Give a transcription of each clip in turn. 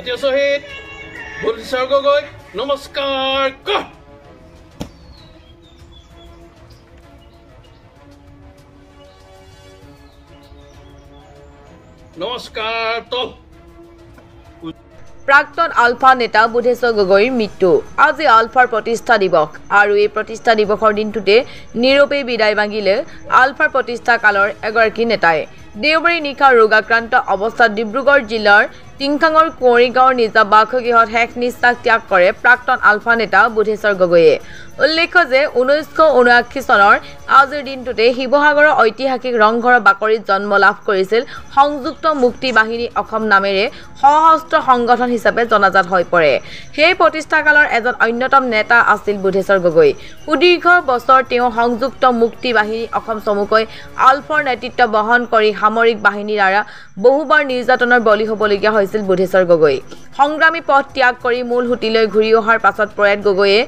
জাতীয় শ্বহীদ বুদ্ধেশ্বৰ গগৈ নমস্কাৰ কৰ। নমস্কাৰ তল। প্ৰাক্তন আলফা নেতা বুদ্ধেশ্বৰ গগৈৰ মৃত্যু। আজি আলফাৰ প্ৰতিষ্ঠা দিৱস আৰু এই প্ৰতিষ্ঠা দিৱসৰ দিনটোতে নীৰৱে বিদায় মাগিলে আলফাৰ প্ৰতিষ্ঠা কালৰ এগৰাকী নেতাই। দেওবাৰে নিশা ৰোগাক্ৰান্ত অৱস্থাত ডিব্ৰুগড় জিলাৰ টিংখাঙৰ কুঁৱৰী গাঁৱৰ নিজা বাসগৃহত শেষ নিশ্বাস ত্যাগ কৰে প্ৰাক্তন আলফা নেতা বুদ্ধেশ্বৰ গগৈয়ে। উল্লেখ্য যে 1979 চনৰ আজিৰ দিনটোতে শিৱসাগৰৰ ঐতিহাসিক ৰংঘৰৰ বাকৰিত জন্ম লাভ কৰিছিল সংযুক্ত মুক্তি বাহিনী অসম নামেৰে সশস্ত্ৰ সংগঠন হিচাপে জনাজাত হৈ পৰে। সেই প্ৰতিষ্ঠাকালৰ এজন অন্যতম নেতা আছিল বুদ্ধেশ্বৰ গগৈ। সুদীৰ্ঘ বছৰ তেওঁ সংযুক্ত মুক্তি বাহিনী অসম চমুকৈ আলফাৰ নেতৃত্ব বহন কৰি সামৰিক বাহিনীৰ দ্বাৰা বহুবাৰ নিৰ্যাতনৰ বলি হ'বলগীয়া হৈছিল বুদ্ধেশ্বৰ গগৈ। সংগ্ৰামী পথ ত্যাগ কৰি মূল সুঁতিলৈ ঘূৰি অহাৰ পাছত প্ৰয়াত গগৈয়ে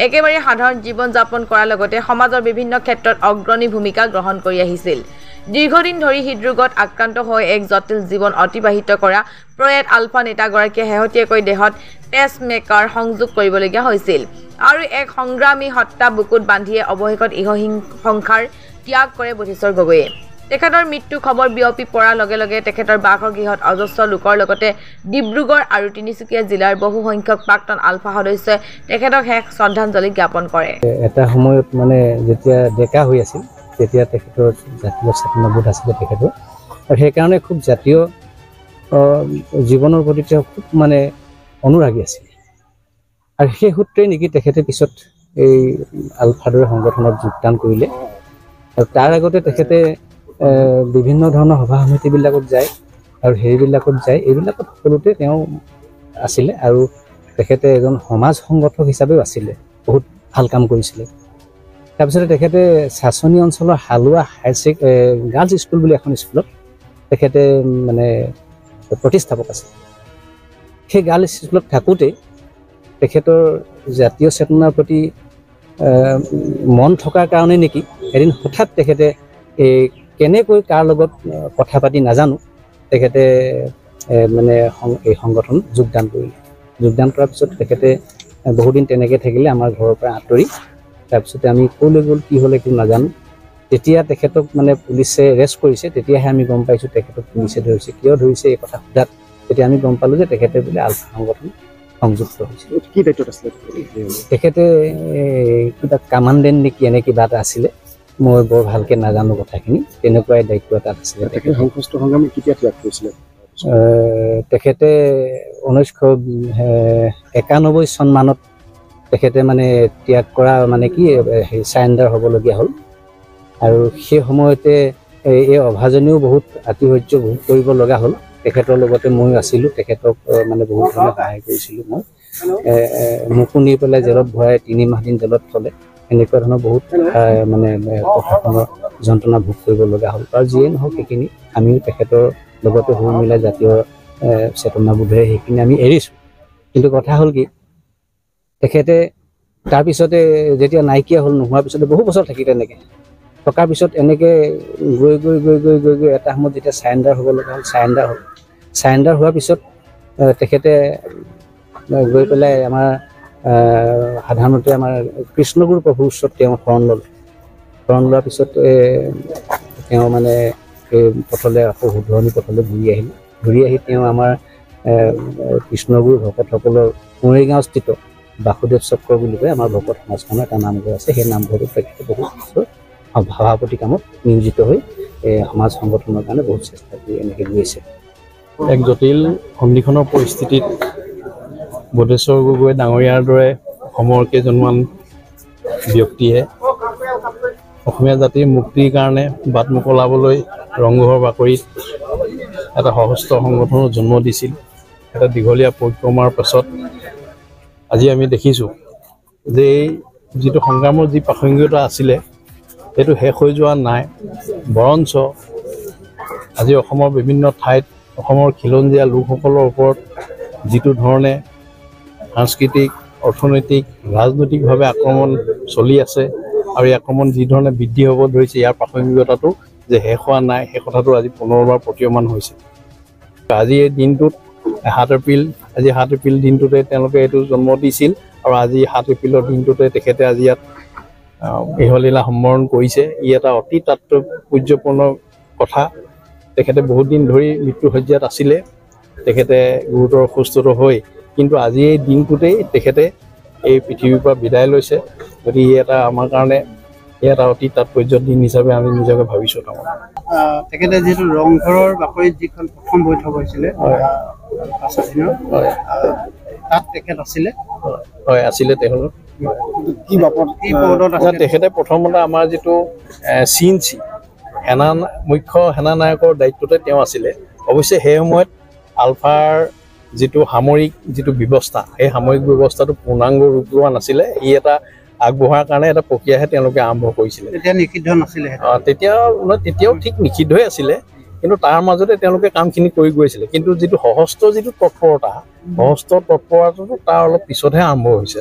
একেবাৰে সাধাৰণ জীৱন যাপন কৰাৰ লগতে সমাজৰ বিভিন্ন ক্ষেত্ৰত অগ্ৰণী ভূমিকা গ্ৰহণ কৰি আহিছিল। দীৰ্ঘদিন ধৰি হৃদৰোগত আক্ৰান্ত হৈ এক জটিল জীৱন অতিবাহিত কৰা প্ৰয়াত আলফা নেতাগৰাকীয়ে শেহতীয়াকৈ দেহত পেচমেকাৰ সংযোগ কৰিবলগীয়া হৈছিল আৰু এক সংগ্ৰামী হত্যা বুকুত বান্ধিয়ে অৱশেষত ইহ সংসাৰ ত্যাগ কৰে বুদ্ধেশ্বৰ গগৈয়ে। তেখেতৰ মৃত্যু খবৰ বিয়পি পৰাৰ লগে লগে তেখেতৰ বাসগৃহত অজস্ৰ লোকৰ লগতে ডিব্ৰুগড় আৰু তিনিচুকীয়া জিলাৰ বহু সংখ্যক প্ৰাক্তন আলফা সদস্যই তেখেতক শেষ শ্ৰদ্ধাঞ্জলি জ্ঞাপন কৰে। এটা সময়ত মানে যেতিয়া ডেকা হৈ আছিল তেতিয়া তেখেতৰ জাতীয় চেতনাবোধ আছিলে তেখেতৰ, আৰু সেইকাৰণে খুব জাতীয় জীৱনৰ প্ৰতি তেওঁ খুব মানে অনুৰাগী আছিলে। আৰু সেই সূত্ৰে নেকি তেখেতে পিছত এই আলফাদৰ সংগঠনত যোগদান কৰিলে। আৰু তাৰ আগতে তেখেতে বিভিন্ন ধৰণৰ সভা সমিতিবিলাকত যায় আৰু সেইবিলাকত যায়, এইবিলাকত সকলোতে তেওঁ আছিলে আৰু তেখেতে এজন সমাজ সংগঠক হিচাপেও আছিলে, বহুত ভাল কাম কৰিছিলে। তাৰপিছতে তেখেতে চাচনি অঞ্চলৰ হালোৱা গাৰ্লছ স্কুল বুলি এখন স্কুলত তেখেতে মানে প্ৰতিষ্ঠাপক আছিল। সেই গাৰ্লছ স্কুলত থাকোঁতেই তেখেতৰ জাতীয় চেতনাৰ প্ৰতি মন থকাৰ কাৰণে নেকি এদিন হঠাৎ তেখেতে কেনেকৈ কাৰ লগত কথা পাতি নাজানো তেখেতে মানে এই সংগঠন যোগদান কৰিলে। যোগদান কৰাৰ পিছত তেখেতে বহুদিন তেনেকৈ থাকিলে আমাৰ ঘৰৰ পৰা আঁতৰি। তাৰপিছতে আমি ক'লৈ গ'ল কি হ'ল একো নাজানো। তেতিয়া তেখেতক মানে পুলিচে এৰেষ্ট কৰিছে, তেতিয়াহে আমি গম পাইছোঁ তেখেতক পুলিচে ধৰিছে। কিয় ধৰিছে এই কথা সোধাত তেতিয়া আমি গম পালোঁ যে তেখেতে বোলে আলফা সংগঠন সংযুক্ত হৈছিল। কি দায়িত্বত আছিলে তেখেতে? কিবা কামাণ্ডেণ্ট নেকি এনে কিবা এটা আছিলে, মই বৰ ভালকৈ নাজানো কথাখিনি। তেনেকুৱাই দায়িত্ব এটা আছিলে। সশস্ত্ৰ সংগ্ৰামী কেতিয়া ত্যাগ কৰিছিলে? তেখেতে 1991 চনমানত তেখেতে মানে ত্যাগ কৰা মানে কি চাৰেণ্ডাৰ হ'বলগীয়া হ'ল। আৰু সেই সময়তে এই অভাজনেও বহুত আতিশয্য ভোগ কৰিব লগা হ'ল। তেখেতৰ লগতে ময়ো আছিলোঁ, তেখেতক মানে বহুত ধৰণে সহায় কৰিছিলোঁ। মই মোকো নি পেলাই জেলত ভৰাই 3 মাহ দিন জেলত থ'লে। এনেকুৱা ধৰণৰ বহুত মানে প্ৰশাসনৰ যন্ত্ৰণা ভোগ কৰিব লগা হ'ল। আৰু যিয়ে নহওক সেইখিনি আমিও তেখেতৰ লগতে হৈ মিলাই জাতীয় চেতনাবোধেৰে সেইখিনি আমি এৰিছোঁ। কিন্তু কথা হ'ল কি, তেখেতে তাৰপিছতে যেতিয়া নাইকিয়া হ'ল, নোহোৱাৰ পিছতে বহু বছৰ থাকি তেনেকৈ থকাৰ পিছত এনেকৈ গৈ গৈ গৈ গৈ গৈ গৈ এটা সময়ত যেতিয়া চাৰেণ্ডাৰ হ'ব লগা হ'ল, চাৰেণ্ডাৰ হ'ল। চাৰেণ্ডাৰ হোৱাৰ পিছত তেখেতে গৈ পেলাই আমাৰ সাধাৰণতে আমাৰ কৃষ্ণগুৰু প্ৰভুৰ ওচৰত তেওঁ শৰণ ল'লে। শৰণ লোৱাৰ পিছত তেওঁ মানে এই পথলৈ আকৌ শুধৰণি পথলৈ ঘূৰি আহি তেওঁ আমাৰ কৃষ্ণগুৰু ভকতসকলৰ মৰিগাঁও স্থিত বাসুদেৱ চক্ৰ বুলি কয় আমাৰ ভকত সমাজখনৰ এটা নামঘৰ আছে। সেই নামঘৰটোত তেখেতে বহুত বছৰ সভাপতি কামত নিয়োজিত হৈ সমাজ সংগঠনৰ কাৰণে বহুত চেষ্টা কৰি এনেকৈ গৈছে। এক জটিল সন্ধিখনৰ পৰিস্থিতিত বুদ্ধেশ্বৰ গগৈ ডাঙৰীয়াৰ দৰে অসমৰ কেইজনমান ব্যক্তিয়ে অসমীয়া জাতিৰ মুক্তিৰ কাৰণে বাট মোকলাবলৈ ৰংঘৰৰ বাকৰিত এটা সশস্ত্ৰ সংগঠনৰ জন্ম দিছিল। এটা দীঘলীয়া পৰিক্ৰমাৰ পাছত আজি আমি দেখিছোঁ যে এই যিটো সংগ্ৰামৰ যি প্ৰাসংগিকতা আছিলে সেইটো শেষ হৈ যোৱা নাই, বৰঞ্চ আজি অসমৰ বিভিন্ন ঠাইত অসমৰ খিলঞ্জীয়া লোকসকলৰ ওপৰত যিটো ধৰণে সাংস্কৃতিক, অৰ্থনৈতিক, ৰাজনৈতিকভাৱে আক্ৰমণ চলি আছে আৰু এই আক্ৰমণ যি ধৰণে বৃদ্ধি হ'ব ধৰিছে, ইয়াৰ প্ৰাসংগিকতাটো যে শেষ হোৱা নাই সেই কথাটো আজি পুনৰবাৰ প্ৰতীয়মান হৈছে। আজি এই দিনটোত 7 এপ্ৰিল আজি 7 এপ্ৰিল দিনটোতে তেওঁলোকে এইটো জন্ম দিছিল আৰু আজি 7 এপ্ৰিলৰ দিনটোতে তেখেতে আজি ইয়াত ইহলীলা সম্বৰণ কৰিছে। ই এটা অতি তাৎপৰ্যপূৰ্ণ কথা। তেখেতে বহুত দিন ধৰি মৃত্যুসজ্জাত আছিলে, তেখেতে গুৰুতৰ অসুস্থ হৈ, কিন্তু আজি এই দিনটোতেই তেখেতে এই পৃথিৱীৰ পৰা বিদায় লৈছে। গতিকে ই এটা আমাৰ কাৰণে এটা অতি তাৎপৰ্যৰ দিন হিচাপে আমি নিজকে ভাবিছোঁ। তেখেতে যিহেতু ৰংঘৰৰ বাকৰিত যিখন প্ৰথম বৈঠক হৈছিলে তাত তেখেত আছিলে, হয় আছিলে তেওঁলোক। কি পদত আছে তেখেতে প্ৰথমতে আমাৰ যিটো CNC মুখ্য সেনা নায়কৰ দায়িত্বতে তেওঁ আছিলে। অৱশ্যে সেই সময়ত আলফাৰ যিটো সামৰিক যিটো ব্যৱস্থা, সেই সামৰিক ব্যৱস্থাটো পূৰ্ণাংগ ৰূপ লোৱা নাছিলে। ই এটা আগবঢ়াৰ কাৰণে এটা প্ৰক্ৰিয়াহে তেওঁলোকে আৰম্ভ কৰিছিলে। তেতিয়া নিষিদ্ধ নাছিলে, তেতিয়াও ঠিক নিষিদ্ধই আছিলে, কিন্তু তাৰ মাজতে তেওঁলোকে কামখিনি কৰি গৈছিলে। কিন্তু যিটো সহস্ত্ৰ যিটো তৎপৰতাটো তাৰ অলপ পিছতহে আৰম্ভ হৈছে।